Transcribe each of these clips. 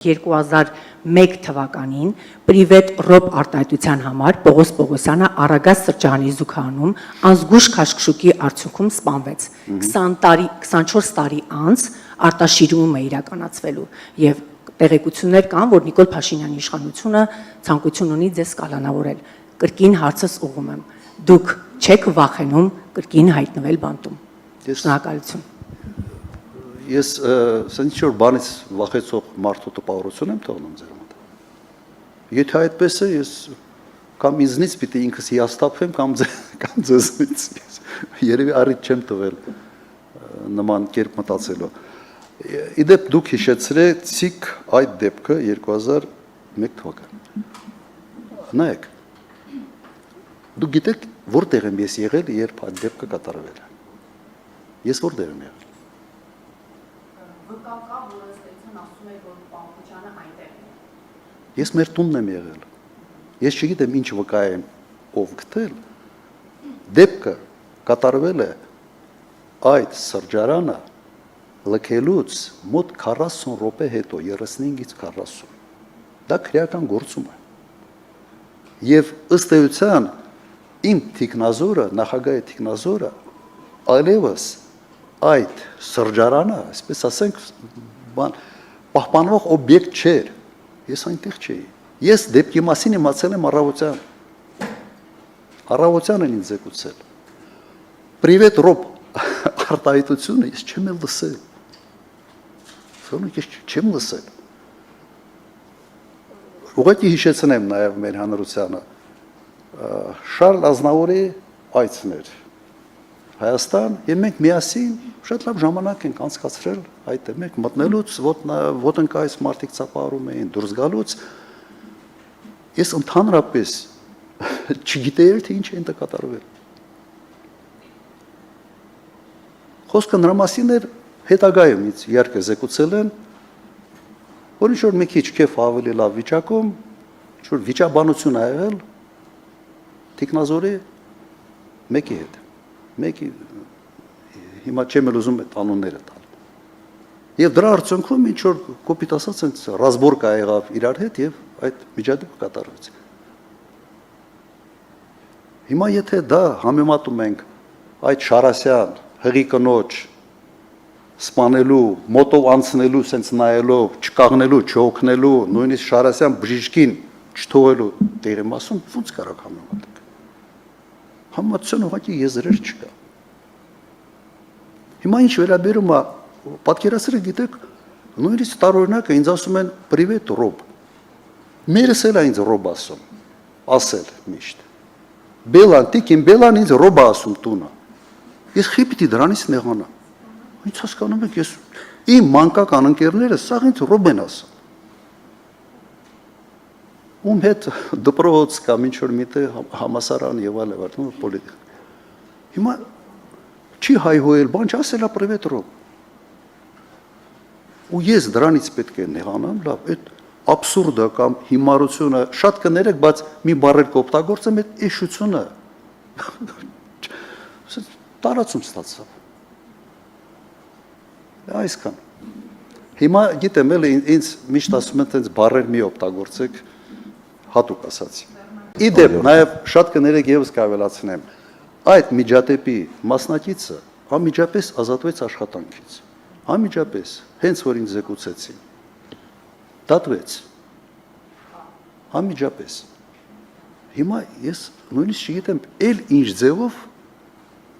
2001 թվականին Պրիվետ Ռոբ արտահայտության համար Պողոս Պողոսյանը Արագած սրճարանի զուգահանում անզգույշ քաշքշուկի արդյունքում սպանվեց։ 24 տարի անց արտաշիրում է իրականացվելու եւ տեղեկություններ կան, որ Նիկոլ Փաշինյանի իշխանությունը ցանկություն ունի ձեզ կալանավորել։ Կրկին հարցս ուղում եմ։ Դուք չեք վախենում կրկին հայտնվել բանտում։ Շնորհակալություն։ Ես ինչ-որ բանից վախեցող մարդու տպավորություն եմ թողնում ձեր մոտ։ Եթե այդպես է, ես կամ ինձնից պիտի ինքս հիասթափվեմ, կամ ձեզնից։ Երևի առիթ չեմ տվել նման կերպ մտածելու։ Իդեպ դուք հիշեցրեցիք այդ դեպքը 2001 թվականին։ Նայեք, դուք գիտեք որտեղ եմ ես եղել, երբ այդ դեպքը կատարվել է։ Ես որտեղ եմ եղել։ Ես մեր տունն եմ եղել։ Ես չգիտեմ ինչ վկա եմ ով գտել։ Դեպքը կատարվել է այդ սրճարանը լքելուց մոտ 40 րոպե հետո, 35-ից 40։ Դա քրեական գործում է։ Եվ ըստ էության իմ թիկնազորը, նախագահի թիկնազորը այլևս այդ սրճարանը, այսպես ասենք, պահպանվող օբյեկտ չէր։ Ես այնտեղ չէի։ Ես դեպքի մասին իմացել եմ առավոտյան։ Առավոտյան են ինձ զեկուցել։ Պրիվետ Ռոբ արտահայտությունը ես չեմ էլ լսել։ Ես չեմ լսել։ Ուղղակի հիշեցնեմ նաև մեր հանրությանը։ Շարլ Ազնավուրի այցն էր Հայաստան, եւ մենք միասին շատ լավ ժամանակ ենք անցկացրել այդտեղ։ Մենք մտնելուց ոտնկայից մարդիկ ծափահարում էին, դուրս գալուց ես ընդհանրապես չգիտեի թե ինչ է այնտեղ կատարվել։ Խոսքը նրա մասին էր հետագայում ինձ իհարկե զեկուցել են, որ ինչ որ մի քիչ քեֆ ավելի լավ վիճակում, ինչ որ վիճաբանություն ա եղել թիկնազորի մեկի հետ։ Մեկի հիմա չեմ էլ ուզում այդ անունները տալ։ Եվ դրա արդյունքում ինչ որ կոպիտ ասած այնց ռազմորկա եղավ իրար հետ եւ այդ միջադեպը կատարվեց։ Հիմա եթե դա համեմատում ենք այդ Շարասյան հղի կնոջ սպանելու, մոտով անցնելու, սենց նայելով, չկաղնելու, չօգնելու, նույնիսկ Շարասյան բժիշկին չթողելու տեղի մասում ո՞նց կարող համեմատել։ Համացան ուղղակի եզրեր չկա։ Հիմա ինչ վերաբերում է, պատկերացրեք գիտեք, նույնիսկ տարօրինակը ինձ ասում են պրիվետ Ռոբ։ Մերս էլ է ինձ Ռոբ ասում, ասել միշտ։ Բելան, տիկին Բելան ինձ Ռոբ է ասում տունը։ Ես խի պիտի դրանից նեղանամ։ Ինչ հասկանում եք, ես իմ մանկական ընկերները սաղ ինձ Ռոբ են ասում։ Ում հետ դպրոց կամ ինչ-որ միտեղ համասարան եւ այլն, պոլիտիկ։ Հիմա չի հայհոյել, բան չասել է պրիվետ Ռոբ։ Ու ես դրանից պետք է նեղանամ, լավ, այդ աբսուրդը կամ հիմարությունը շատ կներեք, բայց մի բառեր կօգտագործեմ, այդ էշությունը տարածում ստացավ։ Այսքան։ Հիմա գիտեմ, էլի ինձ միշտ ասում են, այդպես բառեր մի օգտագործեք, հատուկ ասացի։ Իդեպ, նաև շատ կներեք եւս կավելացնեմ, այդ միջադեպի մասնակիցը անմիջապես ազատվեց աշխատանքից։ Անմիջապես, հենց որ ինձ զեկուցեցին, դատվեց։ Անմիջապես։ Հիմա ես նույնիսկ չգիտեմ, էլ ինչ ձևով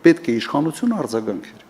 պետք է իշխանությունը արձագանքեր։